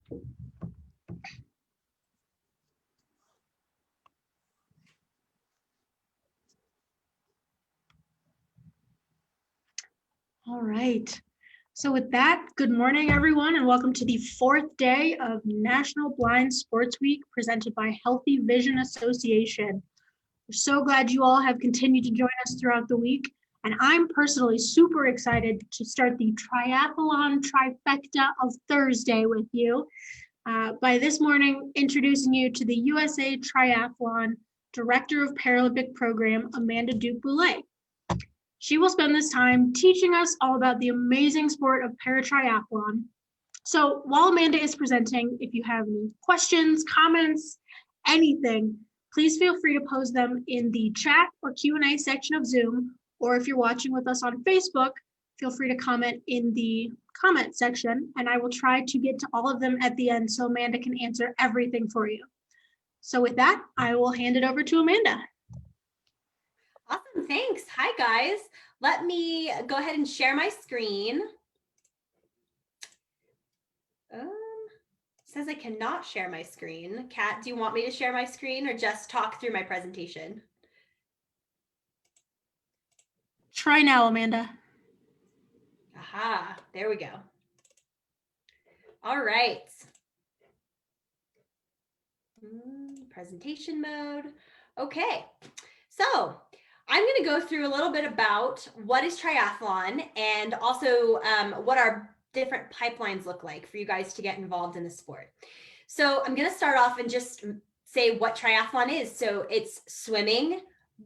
All right. So with that, good morning, everyone, and welcome to the fourth day of National Blind Sports Week presented by Healthy Vision Association. We're so glad you all have continued to join us throughout the week, and I'm personally super excited to start the triathlon trifecta of Thursday with you by this morning introducing you to the USA Triathlon Director of Paralympic Program, Amanda Duke-Boulay. She will spend this time teaching us all about the amazing sport of paratriathlon. So while Amanda is presenting, if you have any questions, comments, anything, please feel free to post them in the chat or Q&A section of Zoom, or if you're watching with us on Facebook, feel free to comment in the comment section, and I will try to get to all of them at the end so Amanda can answer everything for you. So with that, I will hand it over to Amanda. Awesome, thanks. Hi, guys. Let me go ahead and share my screen. Says I cannot share my screen. Kat, do you want me to share my screen or just talk through my presentation? Try now, Amanda. Aha, there we go. All right. Presentation mode. Okay, so I'm going to go through a little bit about what is triathlon and also what our different pipelines look like for you guys to get involved in the sport. So I'm going to start off and just say what triathlon is. So it's swimming,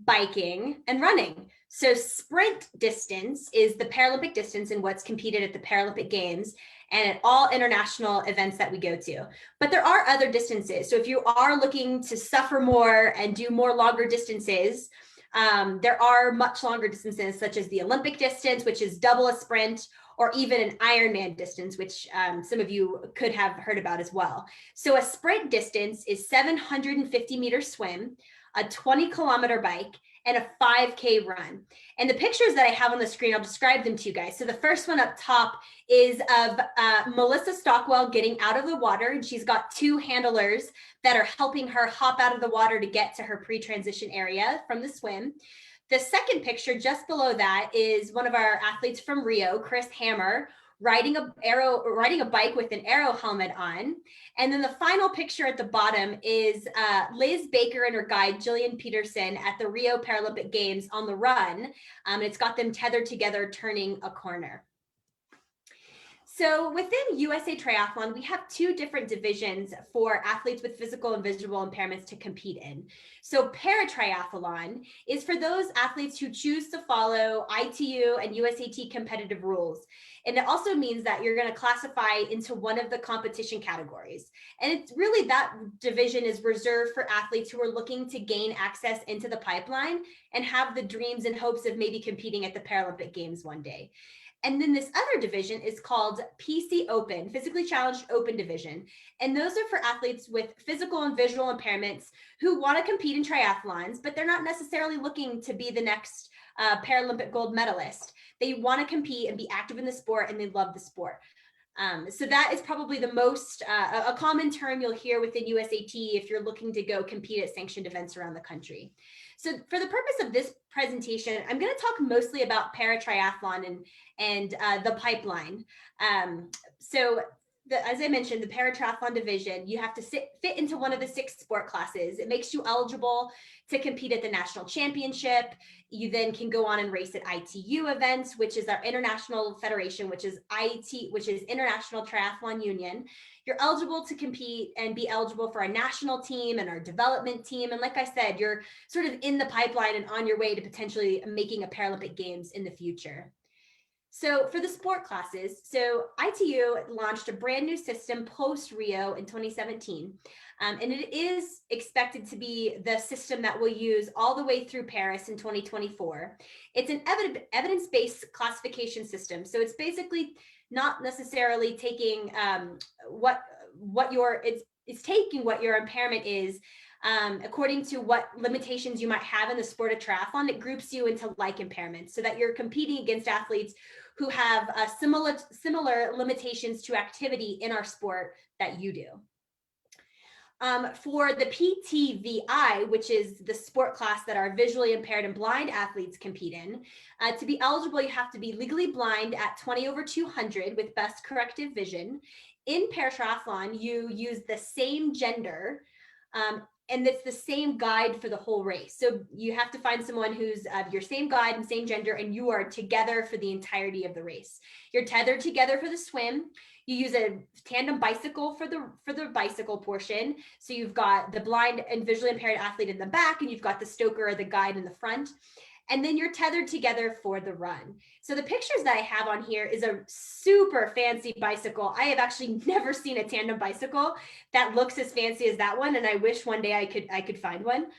biking, and running. So sprint distance is the Paralympic distance and what's competed at the Paralympic Games and at all international events that we go to. But there are other distances. So if you are looking to suffer more and do more longer distances, there are much longer distances such as the Olympic distance, which is double a sprint, or even an Ironman distance, which some of you could have heard about as well. So a sprint distance is 750 meter swim, a 20-kilometer bike, and a 5K run. And the pictures that I have on the screen, I'll describe them to you guys. So the first one up top is of Melissa Stockwell getting out of the water, and she's got two handlers that are helping her hop out of the water to get to her pre-transition area from the swim. The second picture just below that is one of our athletes from Rio, Chris Hammer, riding a bike with an aero helmet on. And then the final picture at the bottom is Liz Baker and her guide, Jillian Peterson, at the Rio Paralympic Games on the run. It's got them tethered together, turning a corner. So within USA Triathlon, we have two different divisions for athletes with physical and visual impairments to compete in. So Paratriathlon is for those athletes who choose to follow ITU and USAT competitive rules. And it also means that you're going to classify into one of the competition categories. And it's really that division is reserved for athletes who are looking to gain access into the pipeline and have the dreams and hopes of maybe competing at the Paralympic Games one day. And then this other division is called PC Open, Physically Challenged Open Division. And those are for athletes with physical and visual impairments who want to compete in triathlons, but they're not necessarily looking to be the next Paralympic gold medalist. They want to compete and be active in the sport, and they love the sport. So that is probably the most, a common term you'll hear within USAT if you're looking to go compete at sanctioned events around the country. So for the purpose of this presentation, I'm going to talk mostly about paratriathlon and the pipeline. As I mentioned, the Paratriathlon division, you have to fit into one of the 6 sport classes. It makes you eligible to compete at the national championship. You then can go on and race at ITU events, which is our international federation, which is International Triathlon Union. You're eligible to compete and be eligible for our national team and our development team. And like I said, you're sort of in the pipeline and on your way to potentially making a Paralympic Games in the future. So for the sport classes, so ITU launched a brand new system post Rio in 2017, and it is expected to be the system that we'll use all the way through Paris in 2024. It's an evidence-based classification system. So it's basically not necessarily taking it's taking what your impairment is according to what limitations you might have in the sport of triathlon. It groups you into like impairments so that you're competing against athletes who have similar limitations to activity in our sport that you do. For the PTVI, which is the sport class that our visually impaired and blind athletes compete in, to be eligible, you have to be legally blind at 20/200 with best corrective vision. In Paratriathlon, you use the same gender, and it's the same guide for the whole race. So you have to find someone who's your same guide and same gender, and you are together for the entirety of the race. You're tethered together for the swim. You use a tandem bicycle for the bicycle portion. So you've got the blind and visually impaired athlete in the back, and you've got the stoker or the guide in the front. And then you're tethered together for the run. So the pictures that I have on here is a super fancy bicycle. I have actually never seen a tandem bicycle that looks as fancy as that one, and I wish one day I could find one.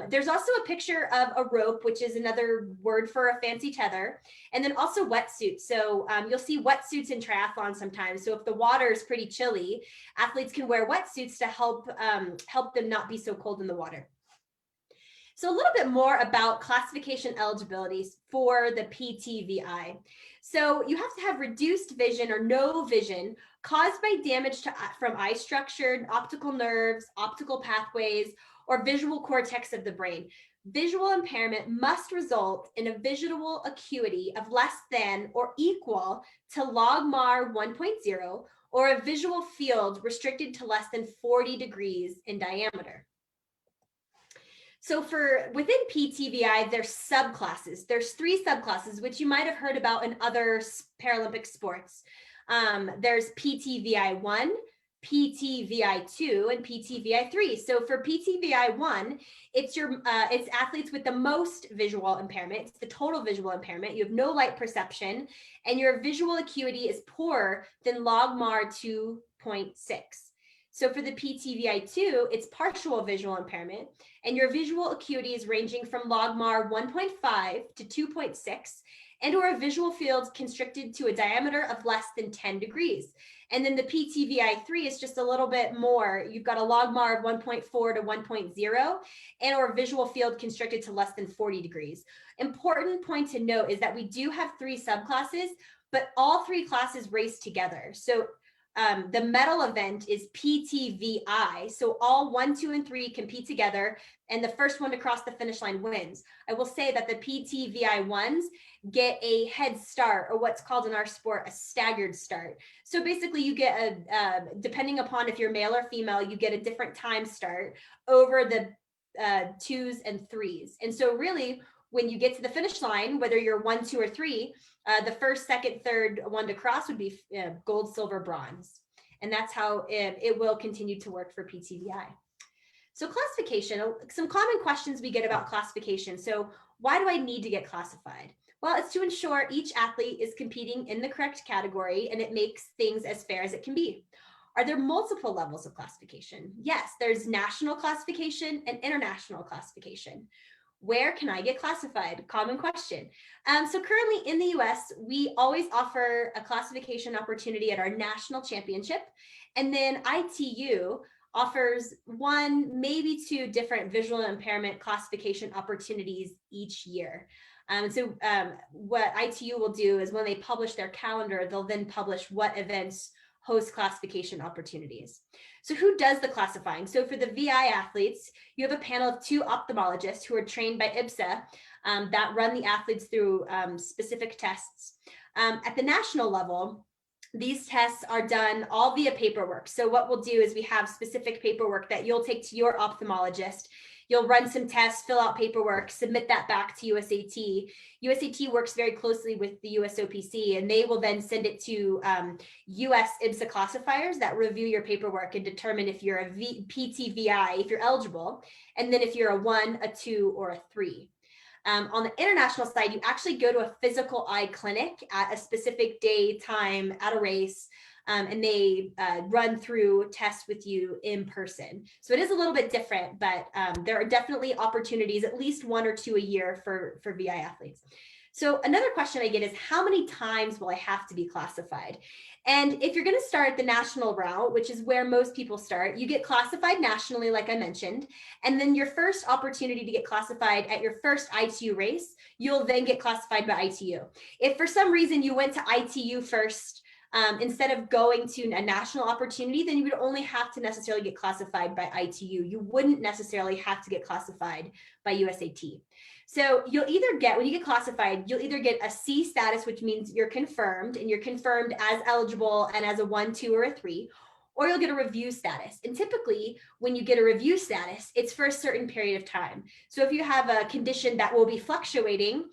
There's also a picture of a rope, which is another word for a fancy tether, and then also wetsuits. So you'll see wetsuits in triathlon sometimes. So if the water is pretty chilly, athletes can wear wetsuits to help them not be so cold in the water. So a little bit more about classification eligibilities for the PTVI. So you have to have reduced vision or no vision caused by damage from eye structure, optical nerves, optical pathways, or visual cortex of the brain. Visual impairment must result in a visual acuity of less than or equal to logMAR 1.0 or a visual field restricted to less than 40 degrees in diameter. So within PTVI, there's subclasses. There's 3 subclasses, which you might have heard about in other Paralympic sports. There's PTVI1, PTVI2, and PTVI3. So for PTVI1, it's athletes with the most visual impairment. It's the total visual impairment. You have no light perception, and your visual acuity is poorer than logMAR 2.6. So for the PTVI2, it's partial visual impairment, and your visual acuity is ranging from logMAR 1.5 to 2.6, and or a visual field constricted to a diameter of less than 10 degrees. And then the PTVI3 is just a little bit more. You've got a logMAR of 1.4 to 1.0, and or a visual field constricted to less than 40 degrees. Important point to note is that we do have 3 subclasses, but all 3 classes race together. So the medal event is PTVI. So all 1, 2, and 3 compete together, and the first one to cross the finish line wins. I will say that the PTVI ones get a head start, or what's called in our sport a staggered start. So basically you get depending upon if you're male or female, you get a different time start over the 2s and 3s. And so really, when you get to the finish line, whether you're 1, 2, or 3, the first, second, third one to cross would be gold, silver, bronze. And that's how it will continue to work for PTVI. So classification, some common questions we get about classification. So why do I need to get classified? Well, it's to ensure each athlete is competing in the correct category, and it makes things as fair as it can be. Are there multiple levels of classification? Yes, there's national classification and international classification. Where can I get classified? Common question. So currently in the US, we always offer a classification opportunity at our national championship. And then ITU offers 1, maybe 2 different visual impairment classification opportunities each year. What ITU will do is when they publish their calendar, they'll then publish what events host classification opportunities. So who does the classifying? So for the VI athletes, you have a panel of 2 ophthalmologists who are trained by IBSA that run the athletes through specific tests. At the national level, these tests are done all via paperwork. So what we'll do is we have specific paperwork that you'll take to your ophthalmologist. You'll run some tests, fill out paperwork, submit that back to USAT. USAT works very closely with the USOPC, and they will then send it to US IBSA classifiers that review your paperwork and determine if you're a PTVI, if you're eligible, and then if you're a 1, a 2, or a 3. On the international side, you actually go to a physical eye clinic at a specific day, time, at a race, and they run through tests with you in person. So it is a little bit different, but there are definitely opportunities, at least 1 or 2 a year for VI athletes. So another question I get is, how many times will I have to be classified? And if you're going to start the national route, which is where most people start, you get classified nationally, like I mentioned, and then your first opportunity to get classified at your first ITU race, you'll then get classified by ITU. If for some reason you went to ITU first, instead of going to a national opportunity, then you would only have to necessarily get classified by ITU. You wouldn't necessarily have to get classified by USAT. So you'll either get, when you get classified, you'll either get a C status, which means you're confirmed, and you're confirmed as eligible and as a 1, 2, or a 3, or you'll get a review status. And typically when you get a review status, it's for a certain period of time. So if you have a condition that will be fluctuating,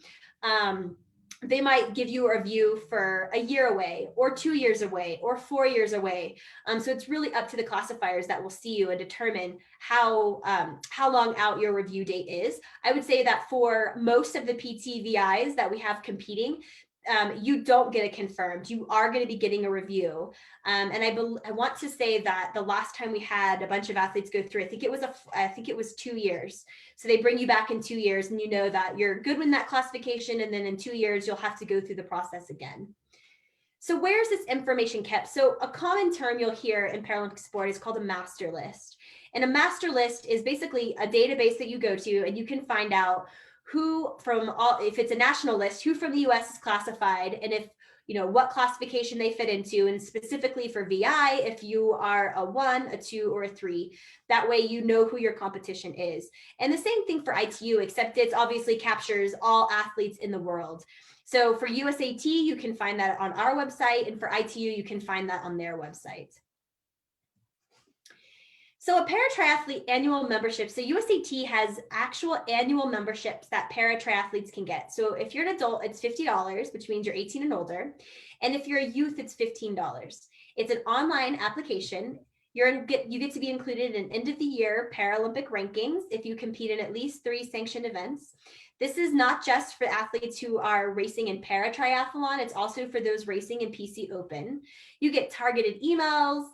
they might give you a review for a year away, or 2 years away, or 4 years away. So it's really up to the classifiers that will see you and determine how long out your review date is. I would say that for most of the PTVIs that we have competing, you don't get it confirmed. You are going to be getting a review. And I want to say that the last time we had a bunch of athletes go through, I think it was 2 years. So they bring you back in 2 years, and you know that you're good with that classification. And then in 2 years, you'll have to go through the process again. So where's this information kept? So a common term you'll hear in Paralympic sport is called a master list. And a master list is basically a database that you go to, and you can find out who from all, if it's a national list, who from the US is classified, and if, you know, what classification they fit into, and specifically for VI, if you are a 1, a 2, or a 3, that way you know who your competition is. And the same thing for ITU, except it obviously captures all athletes in the world. So for USAT, you can find that on our website, and for ITU, you can find that on their website. So a paratriathlete annual membership, so USAT has actual annual memberships that paratriathletes can get. So if you're an adult, it's $50, which means you're 18 and older. And if you're a youth, it's $15. It's an online application. You get to be included in end of the year Paralympic rankings if you compete in at least 3 sanctioned events. This is not just for athletes who are racing in paratriathlon, it's also for those racing in PC Open. You get targeted emails,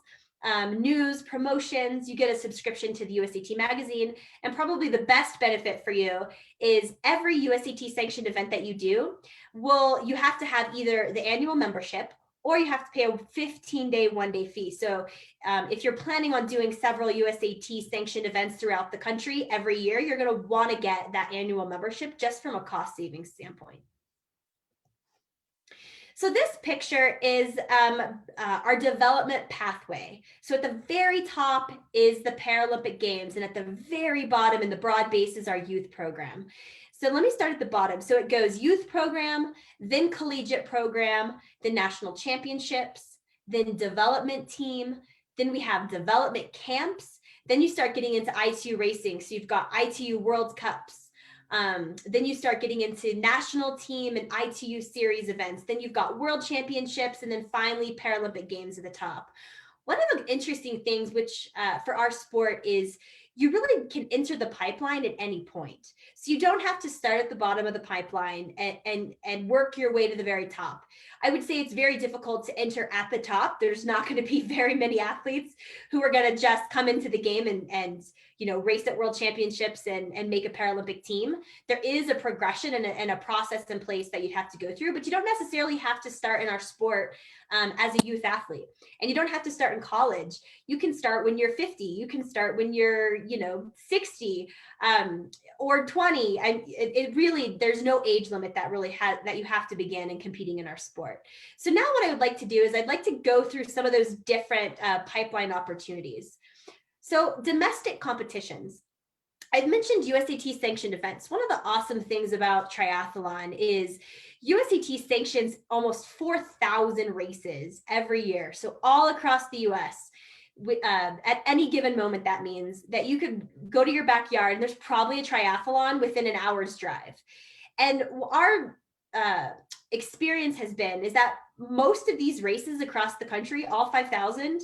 news, promotions, you get a subscription to the USAT magazine, and probably the best benefit for you is every USAT sanctioned event that you do, you have to have either the annual membership, or you have to pay a 15-day, 1-day fee. So if you're planning on doing several USAT sanctioned events throughout the country every year, you're going to want to get that annual membership just from a cost savings standpoint. So this picture is our development pathway. So at the very top is the Paralympic Games, and at the very bottom in the broad base is our youth program. So let me start at the bottom. So it goes youth program, then collegiate program, then national championships, then development team, then we have development camps, then you start getting into ITU racing. So you've got ITU World Cups. Then you start getting into national team and ITU series events. Then you've got world championships, and then finally Paralympic Games at the top. One of the interesting things, which for our sport, is you really can enter the pipeline at any point. So you don't have to start at the bottom of the pipeline and work your way to the very top. I would say it's very difficult to enter at the top. There's not going to be very many athletes who are going to just come into the game and you know, race at world championships and make a Paralympic team. There is a progression and a process in place that you have to go through, but you don't necessarily have to start in our sport as a youth athlete. And you don't have to start in college. You can start when you're 50. You can start when you're, 60 or 20. And it really, there's no age limit that really that you have to begin in competing in our sport. So now what I would like to do is I'd like to go through some of those different pipeline opportunities. So domestic competitions. I've mentioned USAT sanctioned events. One of the awesome things about triathlon is USAT sanctions almost 4,000 races every year. So all across the US, at any given moment, that means that you could go to your backyard and there's probably a triathlon within an hour's drive. And our experience has been is that most of these races across the country, all 5,000,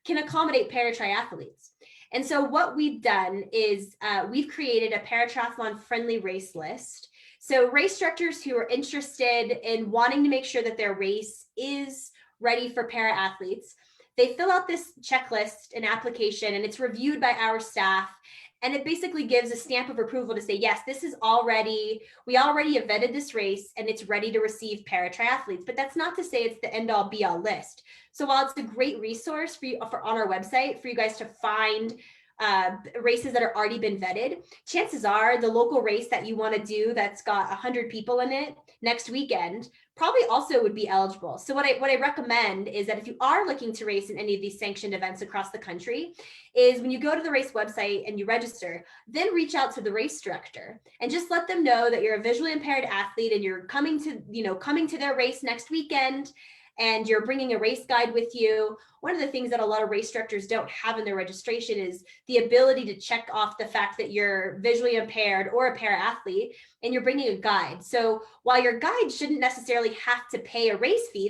can accommodate paratriathletes. And so what we've done is we've created a paratriathlon friendly race list. So race directors who are interested in wanting to make sure that their race is ready for para athletes, They fill out this checklist, an application, and it's reviewed by our staff. And it basically gives a stamp of approval to say, yes, we already have vetted this race and it's ready to receive paratriathletes. But that's not to say it's the end all be all list. So while it's a great resource for you on our website for you guys to find races that are already been vetted, chances are the local race that you want to do that's got 100 people in it next weekend probably also would be eligible. So what I recommend is that if you are looking to race in any of these sanctioned events across the country, is when you go to the race website and you register, then reach out to the race director and just let them know that you're a visually impaired athlete and you're coming to their race next weekend, and you're bringing a race guide with you. One of the things that a lot of race directors don't have in their registration is the ability to check off the fact that you're visually impaired or a para-athlete and you're bringing a guide. So while your guide shouldn't necessarily have to pay a race fee,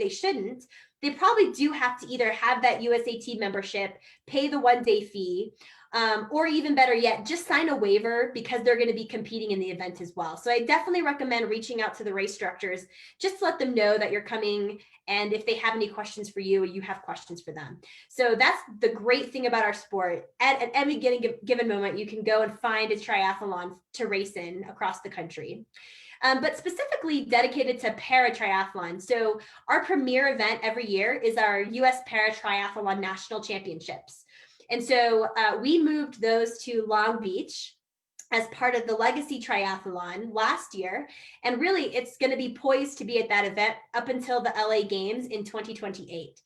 they probably do have to either have that USAT membership, pay the one-day fee, or even better yet, just sign a waiver because they're going to be competing in the event as well. So I definitely recommend reaching out to the race directors just to let them know that you're coming, and if they have any questions for you, you have questions for them. So that's the great thing about our sport. At any given moment, you can go and find a triathlon to race in across the country. But specifically dedicated to paratriathlon. So our premier event every year is our US Paratriathlon National Championships. And so we moved those to Long Beach as part of the Legacy Triathlon last year. And really, it's going to be poised to be at that event up until the LA Games in 2028.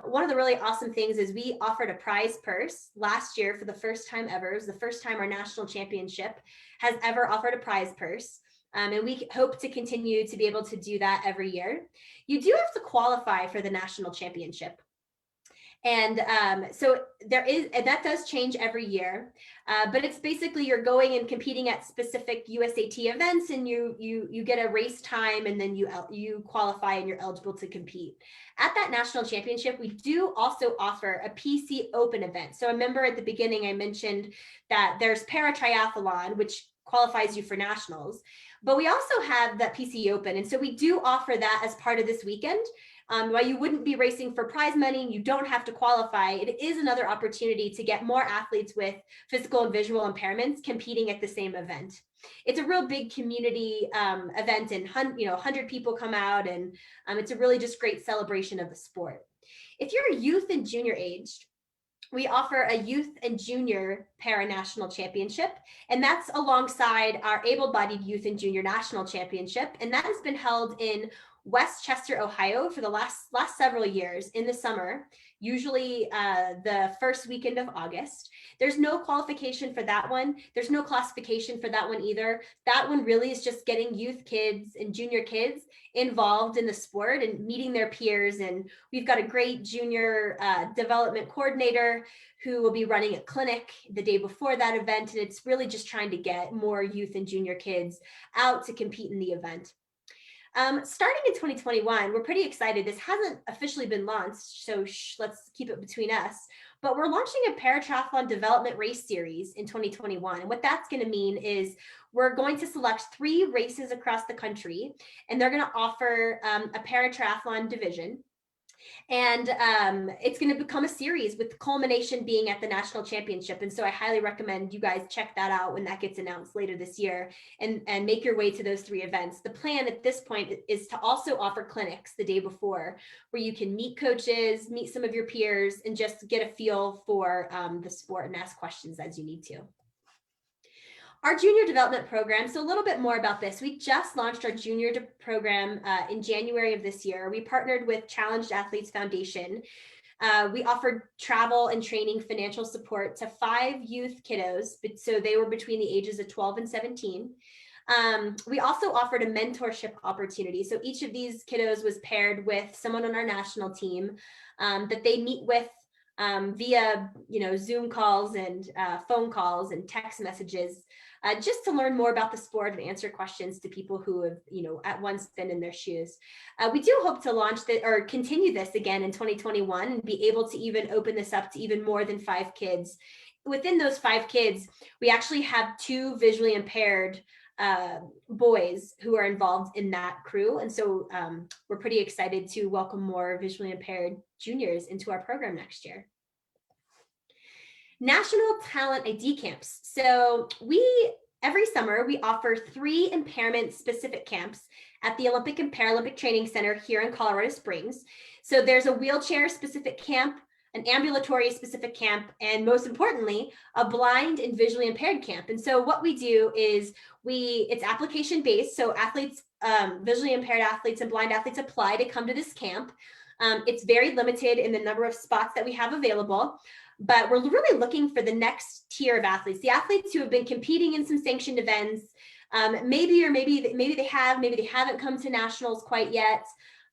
One of the really awesome things is we offered a prize purse last year for the first time ever. It was the first time our national championship has ever offered a prize purse. And we hope to continue to be able to do that every year. You do have to qualify for the national championship. And so that does change every year, but it's basically you're going and competing at specific USAT events, and you get a race time, and then you qualify and you're eligible to compete. At that national championship, we do also offer a PC Open event. So remember at the beginning I mentioned that there's Paratriathlon, which qualifies you for nationals, but we also have that PC Open, and so we do offer that as part of this weekend. While you wouldn't be racing for prize money, you don't have to qualify. It is another opportunity to get more athletes with physical and visual impairments competing at the same event. It's a real big community event, and 100 people come out, and it's a really just great celebration of the sport. If you're youth and junior aged, we offer a youth and junior para-national championship, and that's alongside our able-bodied youth and junior national championship, and that has been held in Westchester, Ohio for the last several years in the summer, usually the first weekend of August. There's no qualification for that one. There's no classification for that one either. That one really is just getting youth kids and junior kids involved in the sport and meeting their peers. And we've got a great junior development coordinator who will be running a clinic the day before that event. And it's really just trying to get more youth and junior kids out to compete in the event. Starting in 2021, we're pretty excited. This hasn't officially been launched, so let's keep it between us. But we're launching a Paratriathlon development race series in 2021. And what that's going to mean is we're going to select 3 races across the country, and they're going to offer a Paratriathlon division. And it's going to become a series with the culmination being at the national championship. And so I highly recommend you guys check that out when that gets announced later this year, and make your way to those 3 events. The plan at this point is to also offer clinics the day before where you can meet coaches, meet some of your peers, and just get a feel for the sport and ask questions as you need to. Our junior development program, so a little bit more about this. We just launched our junior program in January of this year. We partnered with Challenged Athletes Foundation. We offered travel and training financial support to 5 youth kiddos, so they were between the ages of 12 and 17. We also offered a mentorship opportunity. So each of these kiddos was paired with someone on our national team that they meet with via Zoom calls and phone calls and text messages, just to learn more about the sport and answer questions to people who have at once been in their shoes. We do hope to launch or continue this again in 2021 and be able to even open this up to even more than 5 kids. Within those 5 kids, we actually have 2 visually impaired boys who are involved in that crew, and so we're pretty excited to welcome more visually impaired juniors into our program next year. National Talent ID Camps. So every summer, we offer 3 impairment-specific camps at the Olympic and Paralympic Training Center here in Colorado Springs. So there's a wheelchair-specific camp, an ambulatory-specific camp, and most importantly, a blind and visually impaired camp. And so what we do is it's application-based. So athletes, visually impaired athletes and blind athletes apply to come to this camp. It's very limited in the number of spots that we have available. But we're really looking for the next tier of athletes, the athletes who have been competing in some sanctioned events, maybe they haven't come to nationals quite yet,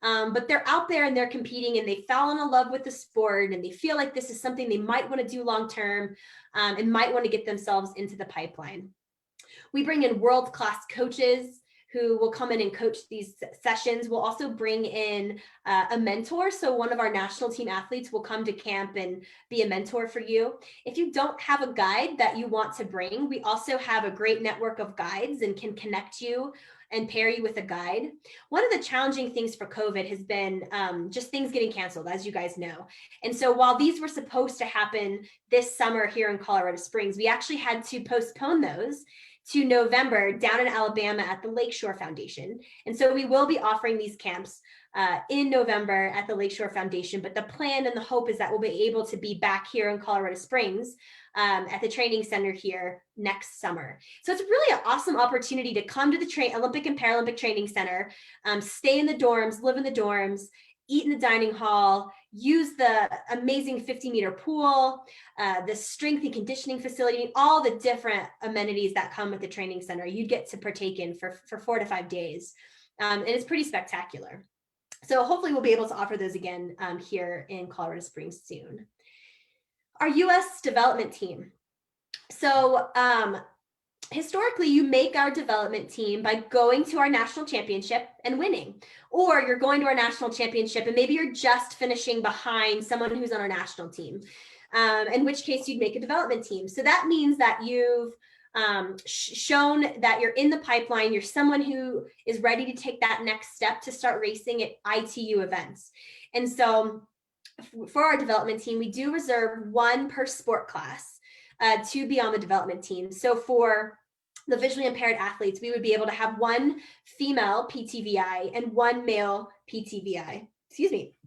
but they're out there and they're competing and they've fallen in love with the sport and they feel like this is something they might want to do long-term and might want to get themselves into the pipeline. We bring in world-class coaches who will come in and coach these sessions. We'll also bring in a mentor. So one of our national team athletes will come to camp and be a mentor for you. If you don't have a guide that you want to bring, we also have a great network of guides and can connect you and pair you with a guide. One of the challenging things for COVID has been just things getting canceled, as you guys know. And so while these were supposed to happen this summer here in Colorado Springs, we actually had to postpone those to November down in Alabama at the Lakeshore Foundation. And so we will be offering these camps in November at the Lakeshore Foundation, but the plan and the hope is that we'll be able to be back here in Colorado Springs at the training center here next summer. So it's really an awesome opportunity to come to the Olympic and Paralympic Training Center, stay in the dorms, live in the dorms, eat in the dining hall, use the amazing 50-meter pool, the strength and conditioning facility, all the different amenities that come with the training center you get to partake in for 4 to 5 days. And it's pretty spectacular. So hopefully we'll be able to offer those again here in Colorado Springs soon. Our US development team. So historically, you make our development team by going to our national championship and winning, or you're going to our national championship and maybe you're just finishing behind someone who's on our national team, in which case you'd make a development team. So that means that you've shown that you're in the pipeline, you're someone who is ready to take that next step to start racing at ITU events. And so for our development team, we do reserve 1 per sport class to be on the development team. So for the visually impaired athletes, we would be able to have 1 female PTVI and 1 male PTVI,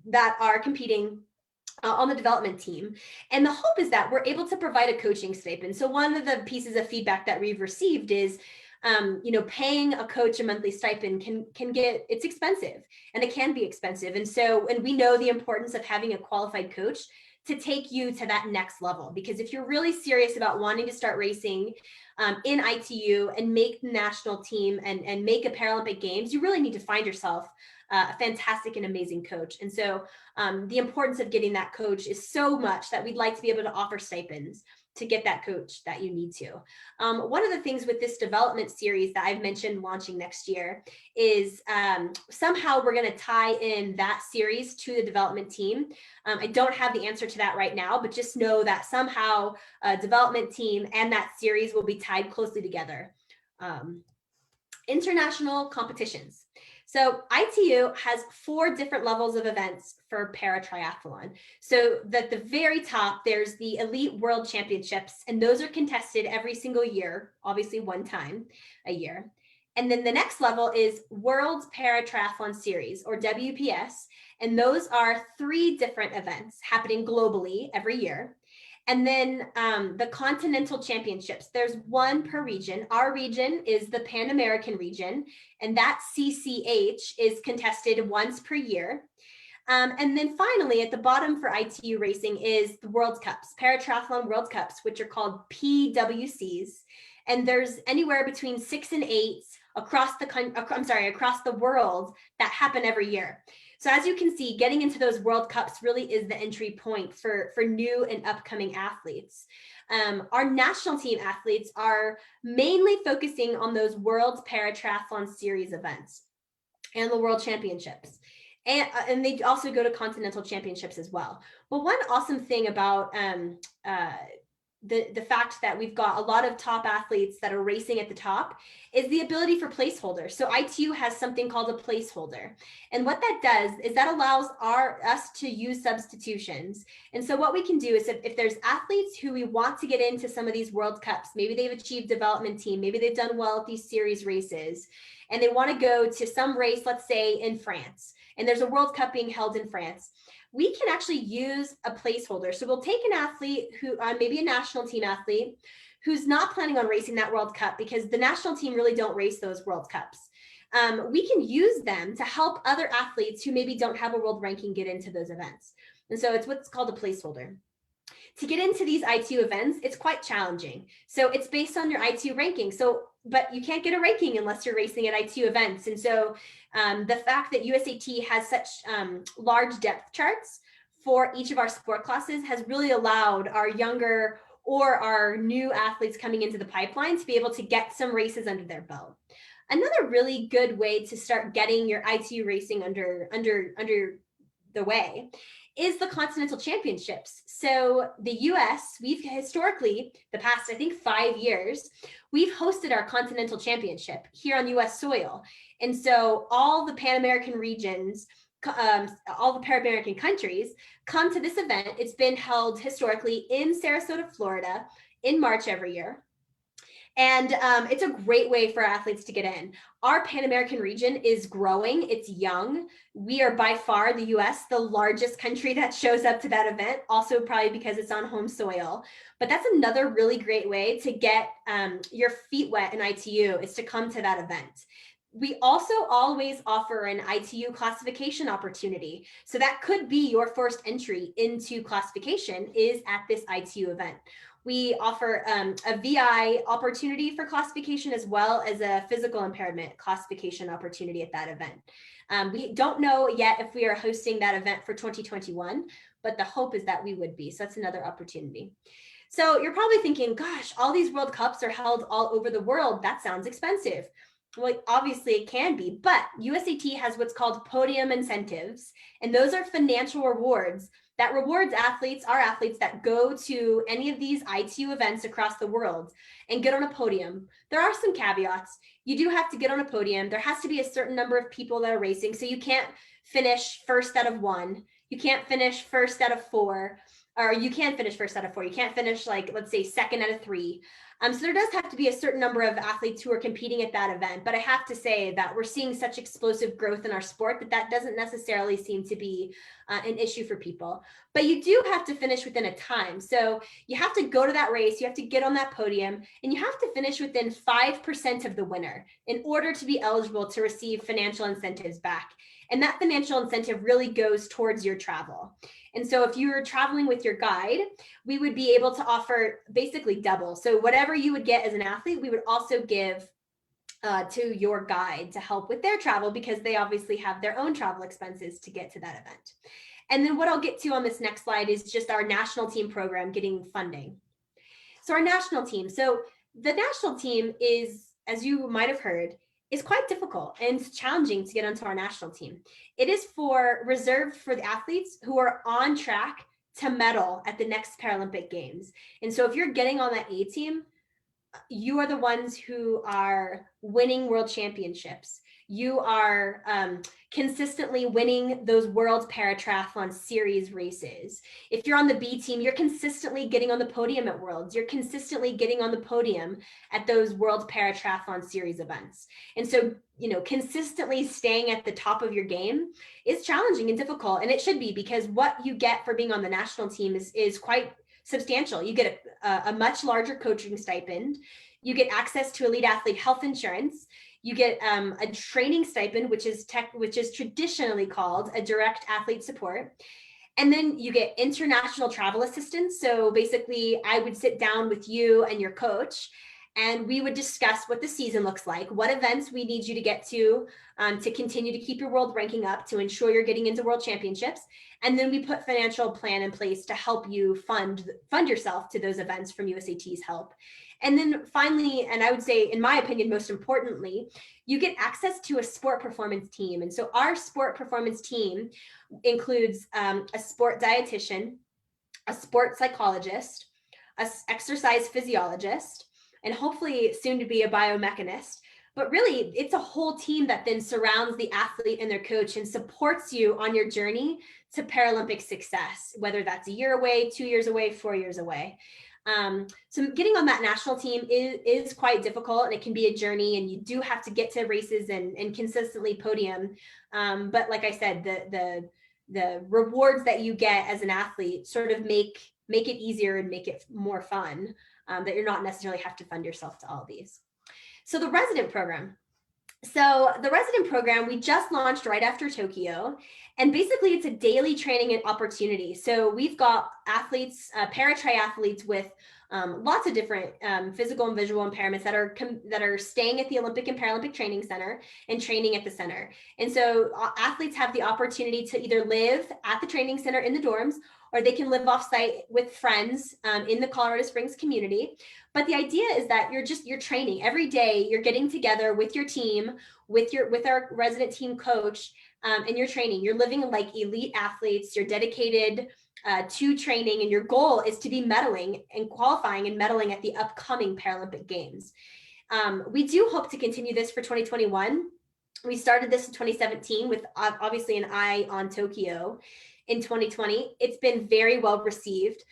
that are competing on the development team. And the hope is that we're able to provide a coaching stipend. So one of the pieces of feedback that we've received is, paying a coach a monthly stipend it's expensive, and it can be expensive. And we know the importance of having a qualified coach to take you to that next level. Because if you're really serious about wanting to start racing in ITU and make the national team and make a Paralympic Games, you really need to find yourself a fantastic and amazing coach. And so the importance of getting that coach is so much that we'd like to be able to offer stipends to get that coach that you need to. One of the things with this development series that I've mentioned launching next year is somehow we're going to tie in that series to the development team. I don't have the answer to that right now, but just know that somehow a development team and that series will be tied closely together. International competitions. So ITU has 4 different levels of events for paratriathlon. So at the very top, there's the Elite World Championships, and those are contested every single year, obviously 1 time a year. And then the next level is World Paratriathlon Series, or WPS, and those are 3 different events happening globally every year. And then the Continental Championships, there's 1 per region. Our region is the Pan American region, and that CCH is contested once per year. And then finally, at the bottom for ITU racing is the World Cups, Paratriathlon World Cups, which are called PWCs. And there's anywhere between 6 and 8 across the world that happen every year. So as you can see, getting into those World Cups really is the entry point for new and upcoming athletes. Our national team athletes are mainly focusing on those World Paratriathlon Series events and the World Championships. And they also go to Continental Championships as well. But one awesome thing about the fact that we've got a lot of top athletes that are racing at the top is the ability for placeholders. So ITU has something called a placeholder. And what that does is that allows us to use substitutions. And so what we can do is if there's athletes who we want to get into some of these World Cups, maybe they've achieved development team, maybe they've done well at these series races, and they want to go to some race, let's say in France, and there's a World Cup being held in France, we can actually use a placeholder. So we'll take an athlete who, maybe a national team athlete, who's not planning on racing that World Cup because the national team really don't race those World Cups. We can use them to help other athletes who maybe don't have a world ranking get into those events. And so it's what's called a placeholder. To get into these ITU events, it's quite challenging. So it's based on your ITU ranking. But you can't get a ranking unless you're racing at ITU events. And so the fact that USAT has such large depth charts for each of our sport classes has really allowed our younger or our new athletes coming into the pipeline to be able to get some races under their belt. Another really good way to start getting your ITU racing under the way is the Continental Championships. So the US, we've historically, the past, I think 5 years, we've hosted our Continental Championship here on US soil. And so all the Pan American regions, all the Pan American countries come to this event. It's been held historically in Sarasota, Florida in March every year. And it's a great way for athletes to get in. Our Pan American region is growing, it's young. We are by far, the US, the largest country that shows up to that event, also probably because it's on home soil. But that's another really great way to get your feet wet in ITU, is to come to that event. We also always offer an ITU classification opportunity. So that could be your first entry into classification, is at this ITU event. We offer a VI opportunity for classification as well as a physical impairment classification opportunity at that event. We don't know yet if we are hosting that event for 2021, but the hope is that we would be. So that's another opportunity. So you're probably thinking, gosh, all these World Cups are held all over the world. That sounds expensive. Well, obviously it can be, but USAT has what's called podium incentives, and those are financial rewards that rewards our athletes that go to any of these ITU events across the world and get on a podium. There are some caveats. You do have to get on a podium. There has to be a certain number of people that are racing. So you can't finish first out of 1. You can't finish first out of 4, or you can finish first out of 4. You can't finish, like, let's say, second out of 3. So there does have to be a certain number of athletes who are competing at that event. But I have to say that we're seeing such explosive growth in our sport that doesn't necessarily seem to be an issue for people. But you do have to finish within a time. So you have to go to that race, you have to get on that podium, and you have to finish within 5% of the winner in order to be eligible to receive financial incentives back. And that financial incentive really goes towards your travel. And so if you're traveling with your guide, we would be able to offer basically double. So whatever you would get as an athlete, we would also give to your guide to help with their travel, because they obviously have their own travel expenses to get to that event. And then what I'll get to on this next slide is just our national team program getting funding. So our national team. So the national team is, as you might have heard, is quite difficult and challenging to get onto our national team. It is reserved for the athletes who are on track to medal at the next Paralympic Games. And so if you're getting on that A team, you are the ones who are winning world championships. You are consistently winning those World Paratriathlon Series races. If you're on the B team, you're consistently getting on the podium at Worlds. You're consistently getting on the podium at those World Paratriathlon Series events. And so, consistently staying at the top of your game is challenging and difficult. And it should be, because what you get for being on the national team is quite substantial. You get a much larger coaching stipend. You get access to elite athlete health insurance. You get a training stipend, which is traditionally called a direct athlete support. And then you get international travel assistance. So basically, I would sit down with you and your coach, and we would discuss what the season looks like, what events we need you to get to continue to keep your world ranking up, to ensure you're getting into world championships. And then we put financial plan in place to help you fund yourself to those events from USAT's help. And then finally, and I would say, in my opinion, most importantly, you get access to a sport performance team. And so our sport performance team includes a sport dietitian, a sport psychologist, an exercise physiologist, and hopefully soon to be a biomechanist. But really, it's a whole team that then surrounds the athlete and their coach and supports you on your journey to Paralympic success, whether that's a year away, 2 years away, 4 years away. So getting on that national team is quite difficult, and it can be a journey, and you do have to get to races and consistently podium. But like I said, the rewards that you get as an athlete sort of make it easier and make it more fun, that you're not necessarily have to fund yourself to all of these. So the resident program. So the resident program, we just launched right after Tokyo, and basically it's a daily training and opportunity. So we've got athletes, paratriathletes with lots of different physical and visual impairments that are staying at the Olympic and Paralympic Training Center and training at the center. And so athletes have the opportunity to either live at the training center in the dorms, or they can live off site with friends in the Colorado Springs community. But the idea is that you're training every day. You're getting together with your team, with our resident team coach, and you're training. You're living like elite athletes. You're dedicated to training, and your goal is to be medaling and qualifying and medaling at the upcoming Paralympic Games. We do hope to continue this for 2021. We started this in 2017 with obviously an eye on Tokyo. In 2020, it's been very well received.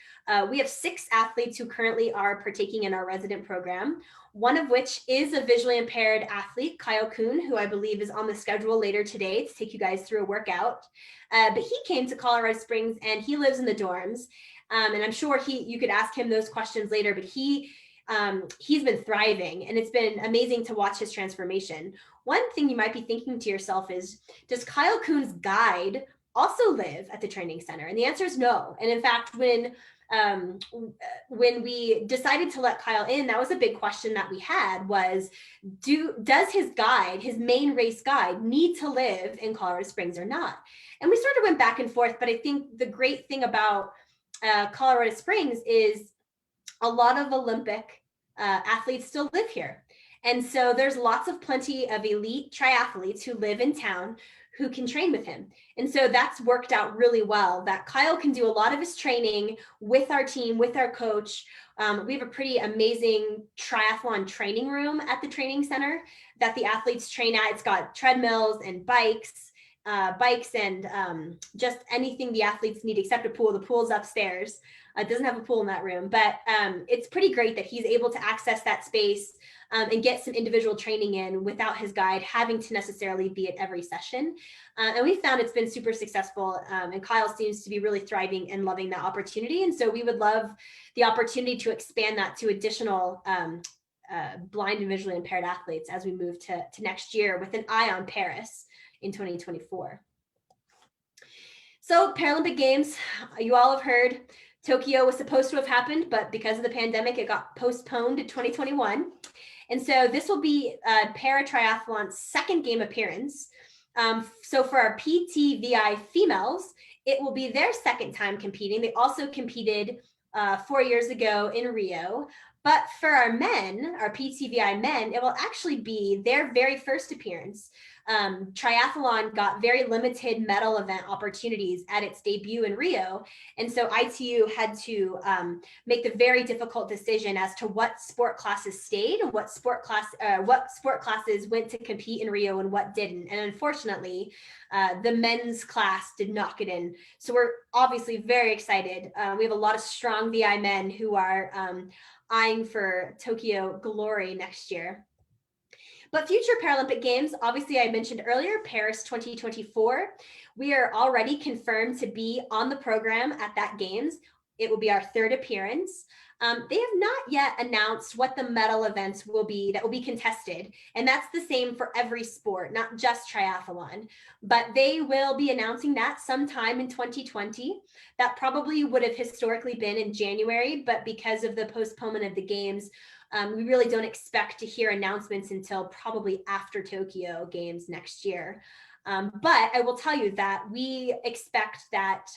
We have 6 athletes who currently are partaking in our resident program, one of which is a visually impaired athlete, Kyle Kuhn, who I believe is on the schedule later today to take you guys through a workout. But he came to Colorado Springs, and he lives in the dorms. And I'm sure you could ask him those questions later, but he's been thriving, and it's been amazing to watch his transformation. One thing you might be thinking to yourself is, does Kyle Kuhn's guide also live at the training center? And the answer is no. And in fact, when we decided to let Kyle in, that was a big question that we had was, does his guide, his main race guide, need to live in Colorado Springs or not? And we sort of went back and forth, but I think the great thing about Colorado Springs is a lot of Olympic athletes still live here. And so there's plenty of elite triathletes who live in town who can train with him. And so that's worked out really well, that Kyle can do a lot of his training with our team, with our coach. We have a pretty amazing triathlon training room at the training center that the athletes train at. It's got treadmills and bikes and just anything the athletes need except a pool. The pool's upstairs. It doesn't have a pool in that room, but it's pretty great that he's able to access that space and get some individual training in without his guide having to necessarily be at every session. And we found it's been super successful, and Kyle seems to be really thriving and loving that opportunity. And so we would love the opportunity to expand that to additional blind and visually impaired athletes as we move to next year with an eye on Paris in 2024. So Paralympic Games, you all have heard, Tokyo was supposed to have happened, but because of the pandemic, it got postponed to 2021. And so this will be Paratriathlon's second game appearance. So for our PTVI females, it will be their second time competing. They also competed 4 years ago in Rio. But for our men, our PTVI men, it will actually be their very first appearance. Triathlon got very limited medal event opportunities at its debut in Rio. And so ITU had to make the very difficult decision as to what sport classes stayed and what sport classes went to compete in Rio and what didn't. And unfortunately, the men's class did not get in. So we're obviously very excited. We have a lot of strong VI men who are eyeing for Tokyo glory next year. But future Paralympic Games, obviously I mentioned earlier, Paris 2024. We are already confirmed to be on the program at that Games. It will be our third appearance. They have not yet announced what the medal events will be that will be contested. And that's the same for every sport, not just triathlon. But they will be announcing that sometime in 2020. That probably would have historically been in January, but because of the postponement of the Games, we really don't expect to hear announcements until probably after Tokyo Games next year. But I will tell you that we expect that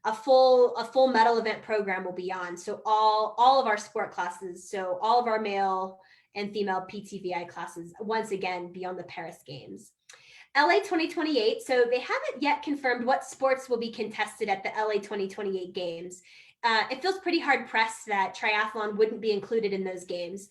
a full medal event program will be on. So all of our sport classes, so all of our male and female PTVI classes, once again, be on the Paris Games. LA 2028, so they haven't yet confirmed what sports will be contested at the LA 2028 Games. it feels pretty hard pressed that triathlon wouldn't be included in those games.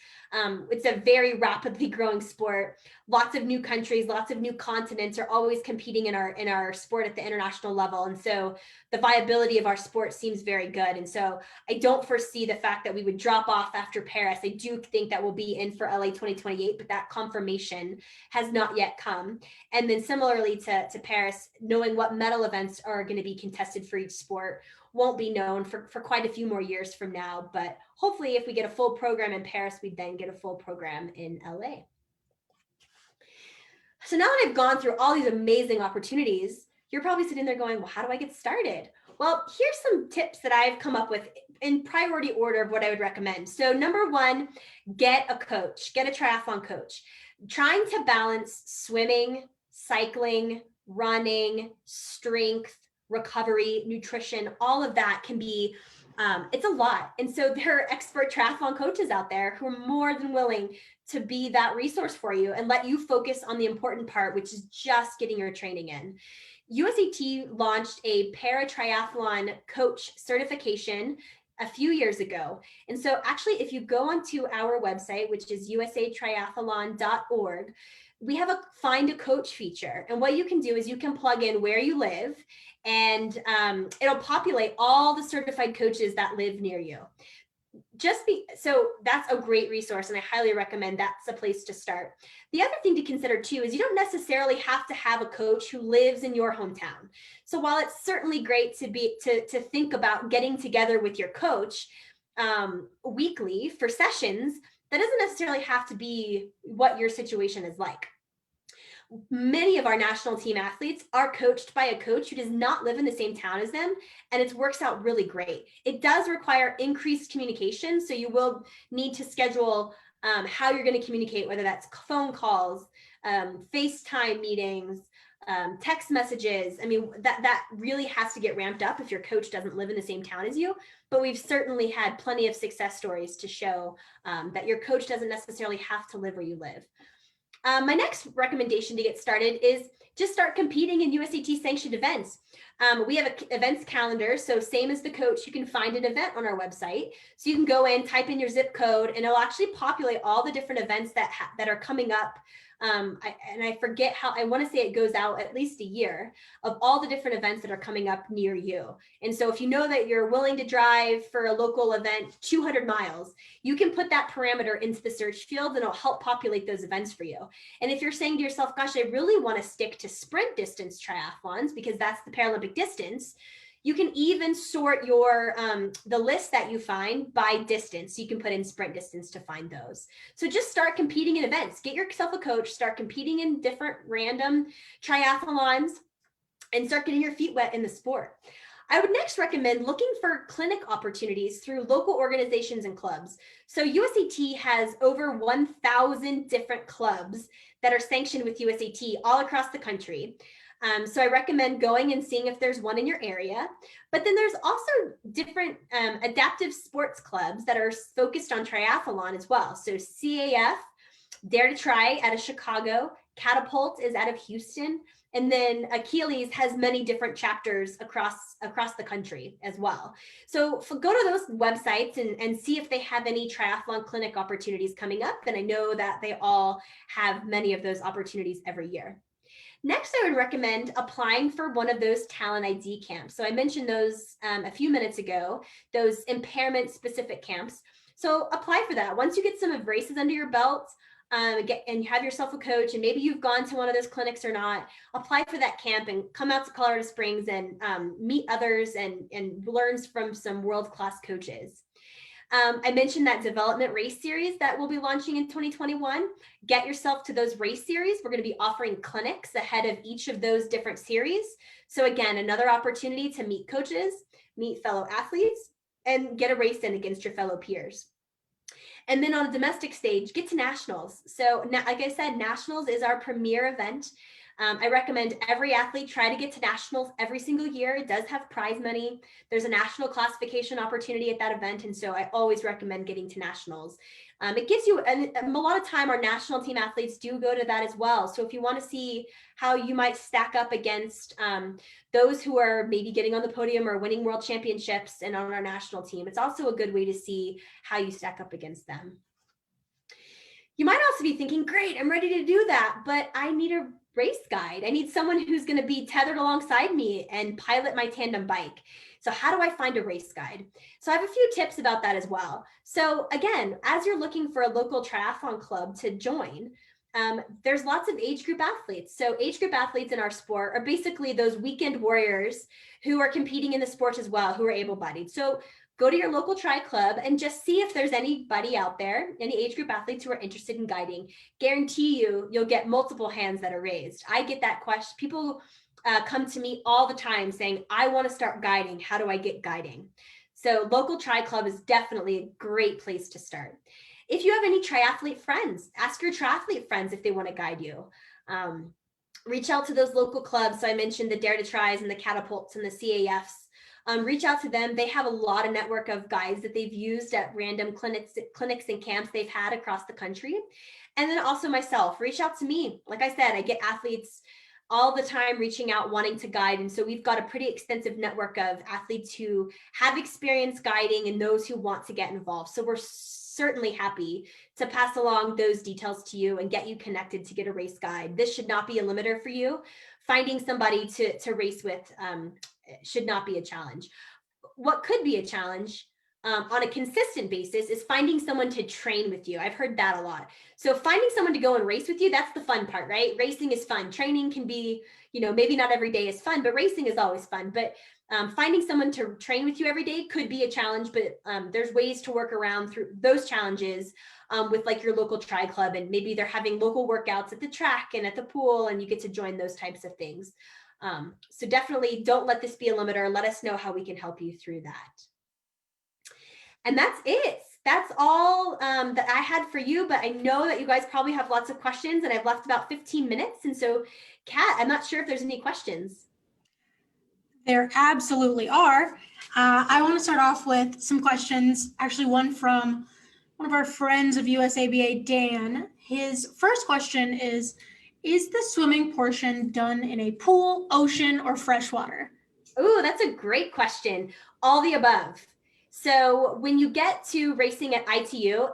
It's a very rapidly growing sport. Lots of new countries, lots of new continents are always competing in our sport at the international level. And so the viability of our sport seems very good. And so I don't foresee the fact that we would drop off after Paris. I do think that we'll be in for LA 2028, but that confirmation has not yet come. And then similarly to Paris, knowing what medal events are going to be contested for each sport won't be known for quite a few more years from now. But hopefully if we get a full program in Paris, we then get a full program in LA. So now that I've gone through all these amazing opportunities, you're probably sitting there going, well, how do I get started? Well, here's some tips that I've come up with in priority order of what I would recommend. So number one, get a coach, get a triathlon coach. Trying to balance swimming, cycling, running, strength, recovery, nutrition, all of that can be, it's a lot. And so there are expert triathlon coaches out there who are more than willing to be that resource for you and let you focus on the important part, which is just getting your training in. USAT launched a Paratriathlon coach certification a few years ago. And so actually, if you go onto our website, which is usatriathlon.org, we have a find a coach feature. And what you can do is you can plug in where you live and it'll populate all the certified coaches that live near you. So that's a great resource and I highly recommend that's a place to start. The other thing to consider too is you don't necessarily have to have a coach who lives in your hometown. So while it's certainly great to think about getting together with your coach weekly for sessions, that doesn't necessarily have to be what your situation is like. Many of our national team athletes are coached by a coach who does not live in the same town as them, and it works out really great. It does require increased communication, so you will need to schedule how you're going to communicate, whether that's phone calls, FaceTime meetings, text messages. I mean, that really has to get ramped up if your coach doesn't live in the same town as you, but we've certainly had plenty of success stories to show that your coach doesn't necessarily have to live where you live. My next recommendation to get started is just start competing in USAT sanctioned events. We have an events calendar, so same as the coach, you can find an event on our website. So you can go in, type in your zip code, and it'll actually populate all the different events that are coming up. I forget how, I want to say it goes out at least a year of all the different events that are coming up near you. And so if you know that you're willing to drive for a local event 200 miles, you can put that parameter into the search field and it'll help populate those events for you. And if you're saying to yourself, gosh, I really want to stick to sprint distance triathlons because that's the Paralympic distance, you can even sort your the list that you find by distance. So you can put in sprint distance to find those. So just start competing in events. Get yourself a coach, start competing in different random triathlons, and start getting your feet wet in the sport. I would next recommend looking for clinic opportunities through local organizations and clubs. So USAT has over 1,000 different clubs that are sanctioned with USAT all across the country. So I recommend going and seeing if there's one in your area. But then there's also different adaptive sports clubs that are focused on triathlon as well. So CAF, Dare to Try out of Chicago, Catapult is out of Houston, and then Achilles has many different chapters across the country as well. So go to those websites and see if they have any triathlon clinic opportunities coming up. And I know that they all have many of those opportunities every year. Next, I would recommend applying for one of those talent ID camps. So I mentioned those a few minutes ago, those impairment specific camps. So apply for that. Once you get some races under your belt and you have yourself a coach, and maybe you've gone to one of those clinics or not, apply for that camp and come out to Colorado Springs and meet others and learn from some world-class coaches. I mentioned that development race series that we'll be launching in 2021. Get yourself to those race series. We're going to be offering clinics ahead of each of those different series. So again, another opportunity to meet coaches, meet fellow athletes, and get a race in against your fellow peers. And then on a domestic stage, get to nationals. So like I said, nationals is our premier event. I recommend every athlete try to get to nationals every single year. It does have prize money. There's a national classification opportunity at that event. And so I always recommend getting to nationals. It gives you a lot of time. Our national team athletes do go to that as well. So if you want to see how you might stack up against those who are maybe getting on the podium or winning world championships and on our national team, it's also a good way to see how you stack up against them. You might also be thinking, great, I'm ready to do that, but I need a race guide. I need someone who's going to be tethered alongside me and pilot my tandem bike. So how do I find a race guide? So I have a few tips about that as well. So again, as you're looking for a local triathlon club to join, there's lots of age group athletes. So age group athletes in our sport are basically those weekend warriors who are competing in the sport as well, who are able-bodied. So go to your local tri club and just see if there's anybody out there, any age group athletes who are interested in guiding. Guarantee you'll get multiple hands that are raised. I get that question. People come to me all the time saying, I want to start guiding. How do I get guiding? So local tri club is definitely a great place to start. If you have any triathlete friends, ask your triathlete friends if they want to guide you. Reach out to those local clubs. So I mentioned the Dare to Tries and the Catapults and the CAFs. Reach out to them. They have a lot of network of guides that they've used at random clinics and camps they've had across the country. And then also myself, reach out to me. Like I said, I get athletes all the time reaching out, wanting to guide. And so we've got a pretty extensive network of athletes who have experience guiding and those who want to get involved. So we're certainly happy to pass along those details to you and get you connected to get a race guide. This should not be a limiter for you. Finding somebody to race with should not be a challenge. What could be a challenge on a consistent basis is finding someone to train with you. I've heard that a lot. So finding someone to go and race with you, that's the fun part, right? Racing is fun. Training can be, maybe not every day is fun, but racing is always fun. But finding someone to train with you every day could be a challenge, but there's ways to work around through those challenges with like your local tri club, and maybe they're having local workouts at the track and at the pool, and you get to join those types of things. So definitely don't let this be a limiter. Let us know how we can help you through that. And that's it. That's all that I had for you, but I know that you guys probably have lots of questions, and I've left about 15 minutes. And so, Kat, I'm not sure if there's any questions. There absolutely are. I want to start off with some questions. Actually, one from one of our friends of USABA, Dan. His first question is the swimming portion done in a pool, ocean, or freshwater? Ooh, that's a great question. All the above. So when you get to racing at ITU,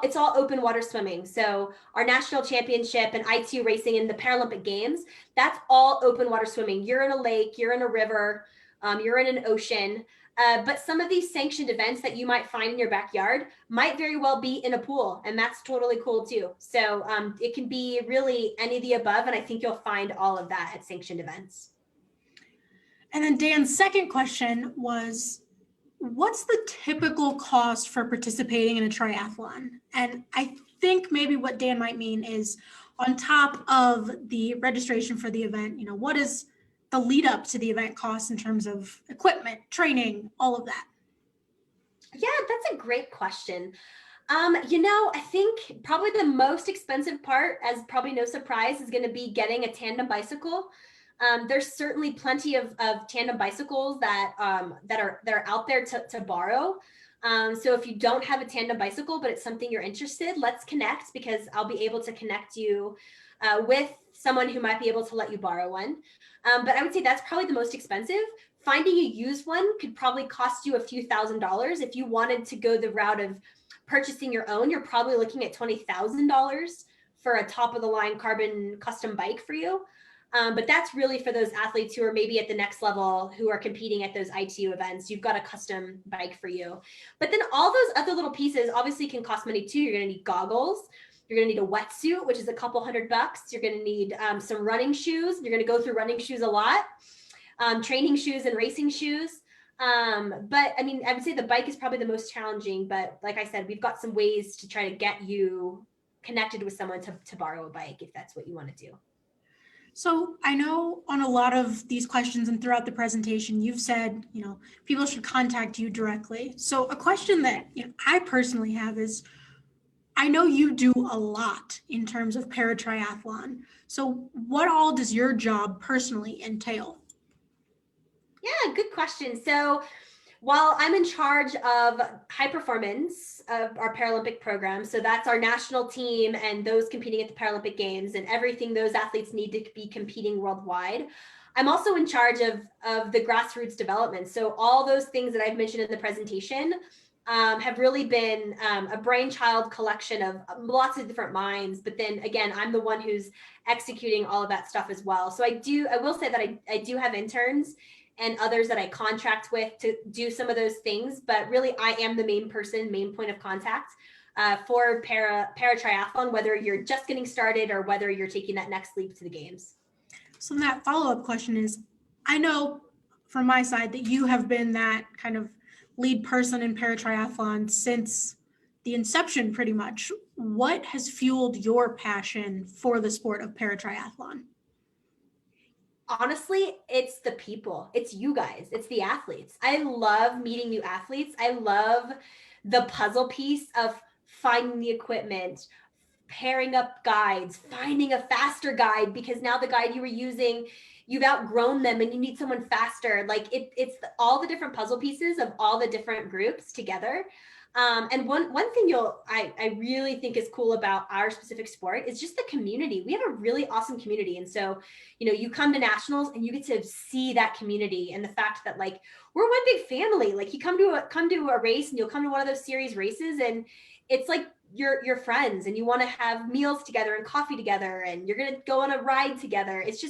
it's all open water swimming. So our national championship and ITU racing in the Paralympic Games, that's all open water swimming. You're in a lake, you're in a river, you're in an ocean. But some of these sanctioned events that you might find in your backyard might very well be in a pool, and that's totally cool too. So it can be really any of the above, and I think you'll find all of that at sanctioned events. And then Dan's second question was, what's the typical cost for participating in a triathlon? And I think maybe what Dan might mean is, on top of the registration for the event, what is the lead up to the event cost in terms of equipment, training, all of that? Yeah, that's a great question. I think probably the most expensive part, as probably no surprise, is going to be getting a tandem bicycle. There's certainly plenty of tandem bicycles that are out there to borrow. So if you don't have a tandem bicycle, but it's something you're interested, let's connect, because I'll be able to connect you with someone who might be able to let you borrow one. But I would say that's probably the most expensive. Finding a used one could probably cost you a few $1,000s. If you wanted to go the route of purchasing your own, you're probably looking at $20,000 for a top of the line carbon custom bike for you. But that's really for those athletes who are maybe at the next level, who are competing at those ITU events. You've got a custom bike for you. But then all those other little pieces obviously can cost money too. You're going to need goggles. You're going to need a wetsuit, which is a couple $100. You're going to need some running shoes. You're going to go through running shoes a lot, training shoes and racing shoes. But I mean, I would say the bike is probably the most challenging. But like I said, we've got some ways to try to get you connected with someone to borrow a bike if that's what you want to do. So I know on a lot of these questions and throughout the presentation, you've said, people should contact you directly. So a question that I personally have is, I know you do a lot in terms of paratriathlon. So what all does your job personally entail? Yeah, good question. So while I'm in charge of high performance of our Paralympic program, so that's our national team and those competing at the Paralympic Games and everything those athletes need to be competing worldwide, I'm also in charge of the grassroots development. So all those things that I've mentioned in the presentation have really been a brainchild collection of lots of different minds. But then again, I'm the one who's executing all of that stuff as well. So I will say that I do have interns and others that I contract with to do some of those things. But really, I am the main person, main point of contact for paratriathlon, whether you're just getting started or whether you're taking that next leap to the games. So that follow-up question is, I know from my side that you have been that kind of lead person in paratriathlon since the inception pretty much. What has fueled your passion for the sport of paratriathlon? Honestly, it's the people. It's you guys. It's the athletes. I love meeting new athletes. I love the puzzle piece of finding the equipment, pairing up guides, finding a faster guide because now the guide you were using, you've outgrown them and you need someone faster. Like all the different puzzle pieces of all the different groups together. And one thing I really think is cool about our specific sport is just the community. We have a really awesome community. And so, you come to nationals and you get to see that community and the fact that like we're one big family. Like you come to a race and you'll come to one of those series races and it's like you're friends and you want to have meals together and coffee together and you're going to go on a ride together. It's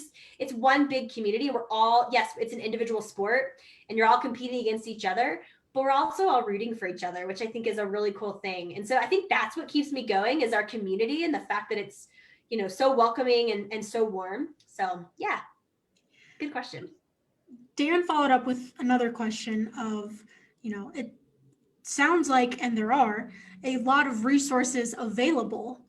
one big community. We're all, yes, it's an individual sport and you're all competing against each other, but we're also all rooting for each other, which I think is a really cool thing. And so I think that's what keeps me going is our community and the fact that it's, so welcoming and so warm. So yeah, good question. Dan followed up with another question of, it sounds like, and there are a lot of resources available.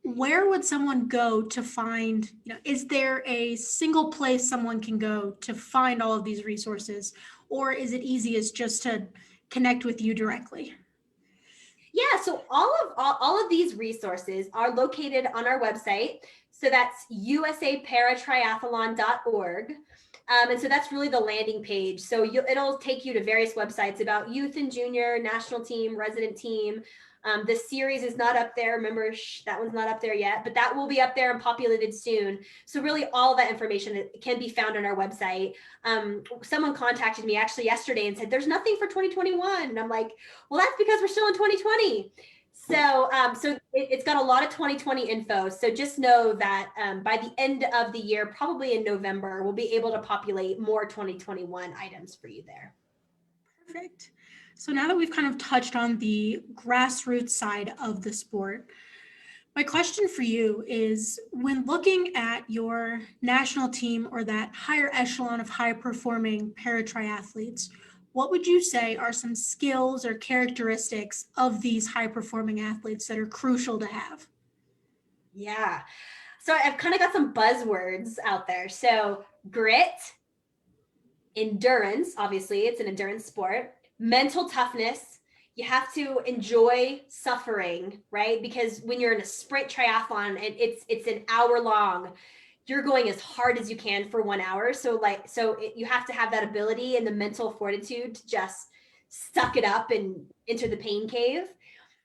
Where would someone go to find, is there a single place someone can go to find all of these resources? Or is it easiest just to connect with you directly? Yeah, so all of these resources are located on our website. So that's usaparatriathlon.org. And so that's really the landing page. So it'll take you to various websites about youth and junior, national team, resident team. The series is not up there. Remember, that one's not up there yet, but that will be up there and populated soon. So really all that information can be found on our website. Someone contacted me actually yesterday and said, there's nothing for 2021. And I'm like, well, that's because we're still in 2020. So it's got a lot of 2020 info. So just know that by the end of the year, probably in November, we'll be able to populate more 2021 items for you there. Perfect. So now that we've kind of touched on the grassroots side of the sport, my question for you is, when looking at your national team or that higher echelon of high performing paratriathletes, what would you say are some skills or characteristics of these high performing athletes that are crucial to have? Yeah. So I've kind of got some buzzwords out there. So grit, endurance, obviously it's an endurance sport, mental toughness. You have to enjoy suffering, right? Because when you're in a sprint triathlon and it's an hour long, you're going as hard as you can for 1 hour. So you have to have that ability and the mental fortitude to just suck it up and enter the pain cave.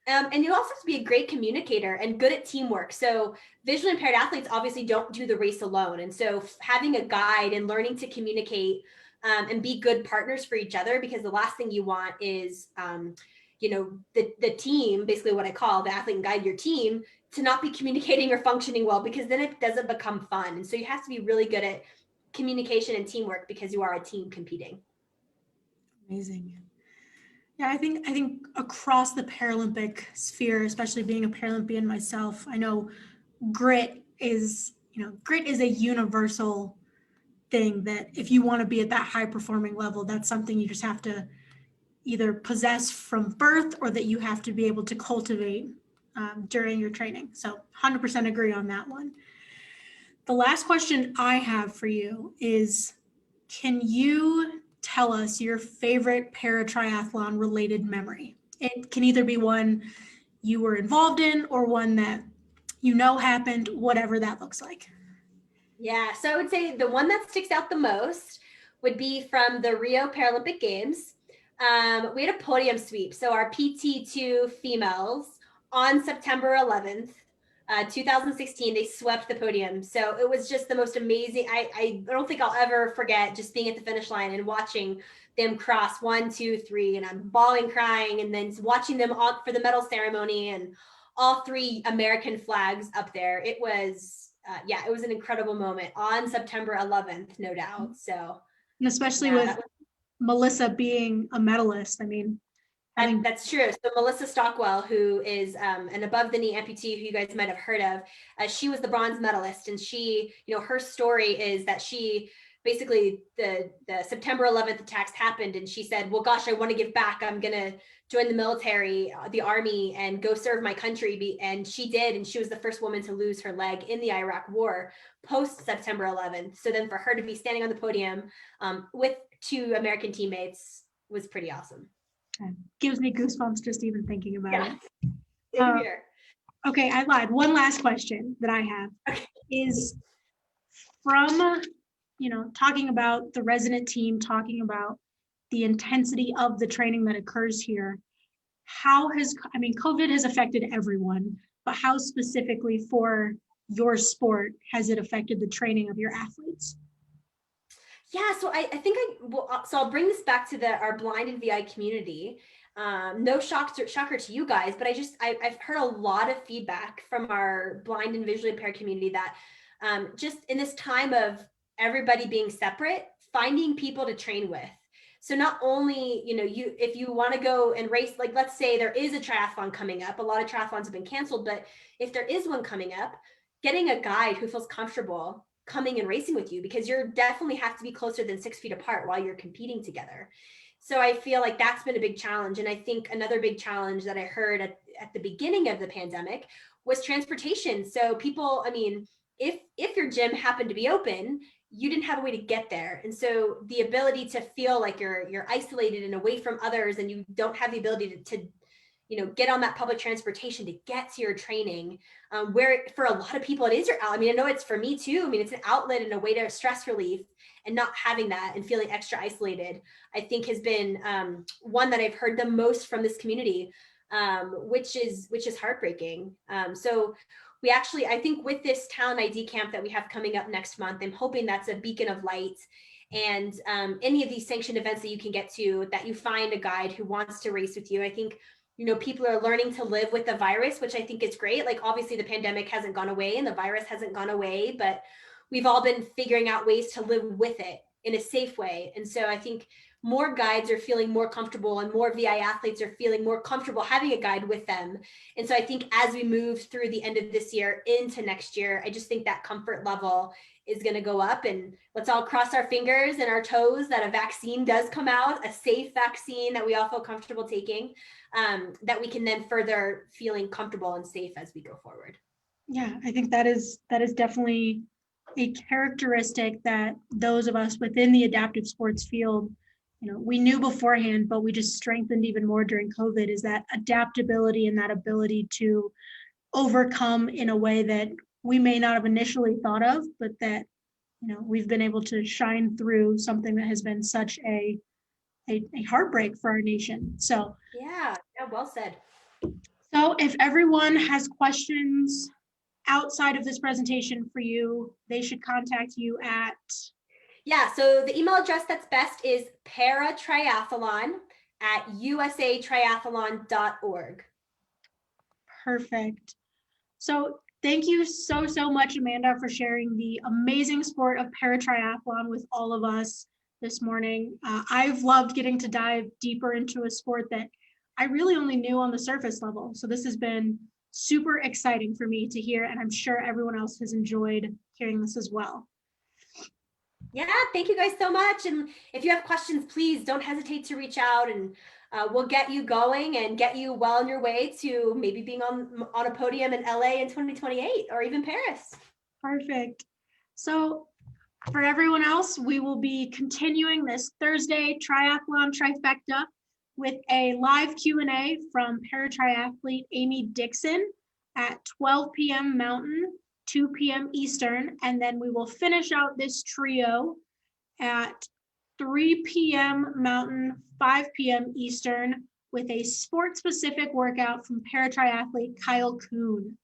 And you also have to be a great communicator and good at teamwork. So visually impaired athletes obviously don't do the race alone. And so having a guide and learning to communicate and be good partners for each other, because the last thing you want is, the team, basically what I call the athlete and guide, your team, to not be communicating or functioning well, because then it doesn't become fun. And so you have to be really good at communication and teamwork because you are a team competing. Amazing. Yeah, I think across the Paralympic sphere, especially being a Paralympian myself, I know grit is a universal thing that if you want to be at that high performing level, that's something you just have to either possess from birth or that you have to be able to cultivate during your training. So 100% agree on that one. The last question I have for you is, can you tell us your favorite paratriathlon related memory? It can either be one you were involved in or one that happened, whatever that looks like. Yeah, so I would say the one that sticks out the most would be from the Rio Paralympic Games. We had a podium sweep. So our PT2 females on September 11th, 2016, they swept the podium. So it was just the most amazing. I don't think I'll ever forget just being at the finish line and watching them cross 1, 2, 3, and I'm bawling, crying, and then watching them all for the medal ceremony and all 3 American flags up there. It was it was an incredible moment on September 11th, no doubt. So, and especially with Melissa being a medalist, I mean, that's true. So Melissa Stockwell, who is an above the knee amputee who you guys might have heard of, she was the bronze medalist, and she, her story is that she basically the September 11th attacks happened, and she said, well, gosh, I want to give back. I'm gonna join the military, the army, and go serve my country. And she did, and she was the first woman to lose her leg in the Iraq War post September 11th. So then for her to be standing on the podium with 2 American teammates was pretty awesome. Gives me goosebumps just even thinking about it. Same here. Okay, I lied. One last question that I have is from, talking about the resident team, talking about the intensity of the training that occurs here. COVID has affected everyone, but how specifically for your sport has it affected the training of your athletes? Yeah, so I think so I'll bring this back to our blind and VI community. No shocker to you guys, but I've heard a lot of feedback from our blind and visually impaired community that just in this time of everybody being separate, finding people to train with. So not only, if you want to go and race, like let's say there is a triathlon coming up, a lot of triathlons have been canceled, but if there is one coming up, getting a guide who feels comfortable coming and racing with you, because you're definitely have to be closer than 6 feet apart while you're competing together. So I feel like that's been a big challenge. And I think another big challenge that I heard at the beginning of the pandemic was transportation. So people, if your gym happened to be open, you didn't have a way to get there. And so the ability to feel like you're isolated and away from others, and you don't have the ability to get on that public transportation to get to your training, where for a lot of people it is your outlet. I know it's for me too. It's an outlet and a way to stress relief, and not having that and feeling extra isolated, I think has been one that I've heard the most from this community, which is heartbreaking. So we actually, I think with this talent ID camp that we have coming up next month, I'm hoping that's a beacon of light. And any of these sanctioned events that you can get to, that you find a guide who wants to race with you. I think people are learning to live with the virus, which I think is great. Like obviously the pandemic hasn't gone away and the virus hasn't gone away, but we've all been figuring out ways to live with it in a safe way. And so I think more guides are feeling more comfortable, and more VI athletes are feeling more comfortable having a guide with them. And so I think as we move through the end of this year into next year, I just think that comfort level is going to go up, and let's all cross our fingers and our toes that a vaccine does come out, a safe vaccine that we all feel comfortable taking, that we can then further feeling comfortable and safe as we go forward. Yeah, I think that is definitely a characteristic that those of us within the adaptive sports field, we knew beforehand, but we just strengthened even more during COVID, is that adaptability and that ability to overcome in a way that we may not have initially thought of, but that, we've been able to shine through something that has been such a heartbreak for our nation. So yeah, well said. So if everyone has questions outside of this presentation for you, they should contact you at... Yeah, so the email address that's best is paratriathlon@usatriathlon.org. Perfect. So thank you so much, Amanda, for sharing the amazing sport of paratriathlon with all of us this morning. I've loved getting to dive deeper into a sport that I really only knew on the surface level. So this has been super exciting for me to hear, and I'm sure everyone else has enjoyed hearing this as well. Yeah, thank you guys so much. And if you have questions, please don't hesitate to reach out, and we'll get you going and get you well on your way to maybe being on a podium in LA in 2028 or even Paris. Perfect. So for everyone else, we will be continuing this Thursday triathlon trifecta with a live Q&A from Paratriathlete Amy Dixon at 12 p.m. Mountain, 2 p.m. Eastern, and then we will finish out this trio at 3 p.m. Mountain, 5 p.m. Eastern with a sport-specific workout from Paratriathlete Kyle Kuhn.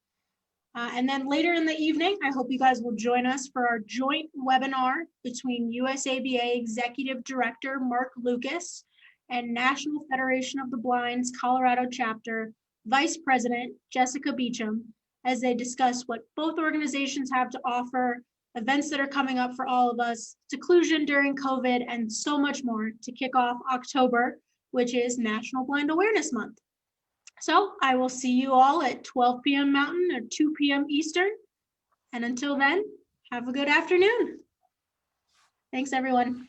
And then later in the evening, I hope you guys will join us for our joint webinar between USABA Executive Director Mark Lucas and National Federation of the Blind's Colorado Chapter Vice President Jessica Beecham as they discuss what both organizations have to offer, events that are coming up for all of us, seclusion during COVID, and so much more to kick off October, which is National Blind Awareness Month. So I will see you all at 12 p.m. Mountain or 2 p.m. Eastern. And until then, have a good afternoon. Thanks, everyone.